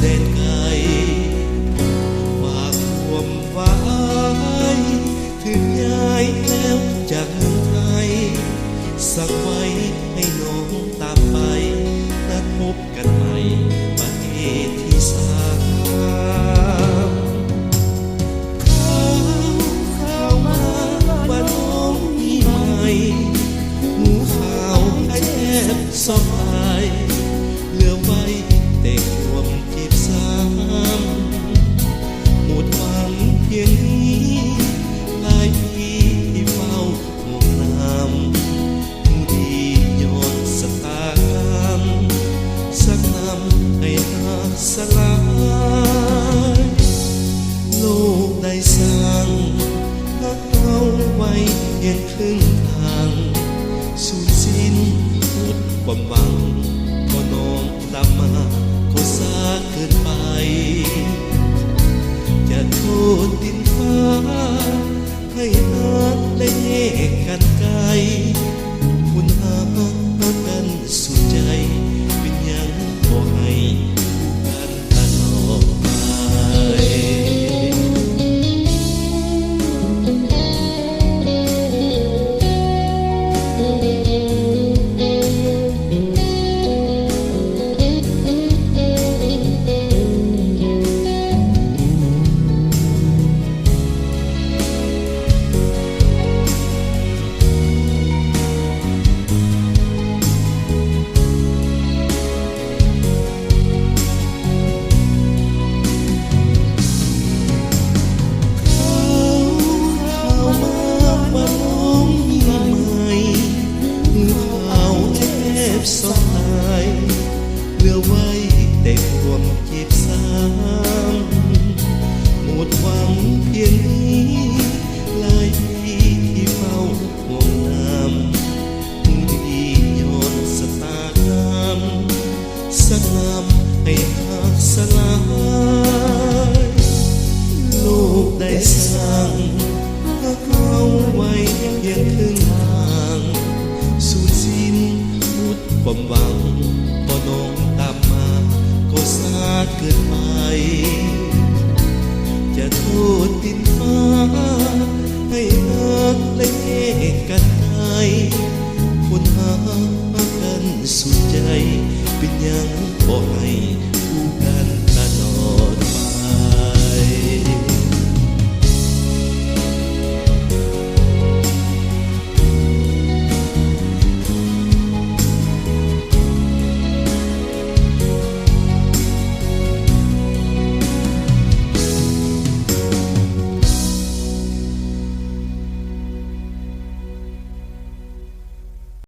แดนไกลฝากความไว้ถึงย้ายแล้วจากเมืองไทยสักไว้ให้น้องตามไปนัดพบกันใหม่ประเทศที่สามข่าวมาว่าน้องมีใหม่หูข่าวให้แทบสบายเหลือไว้แต่ความจีบสามหมดหวังเพียงนี้หลายปีที่เฝ้าห่วงน้ำผู้ดีย้อนสตางค์สักนำให้หาสลายโลกได้สร้างหักเอาไว้เพียงครึ่งทางสูญสิ้นทุกความหวังก็น้องตามมาก็สาเกินไปจะโทษดินฟ้าให้หักและแยกกันไกลคุณหากันสุดใจเป็นยังบ่ให้กันตลอดไปสลายเหลือไว้แต่ความจีบสามหมดหวังเพียงนี้หลายปีที่เฝ้าห่วงน้ำผู้ดีย้อนสตางค์สักน้ำให้หักสลายโลกได้สร้างหักเอาไว้เพียงครึ่งทางสูญสิ้นความหวังพอน้องตามมาก็สาเกินไป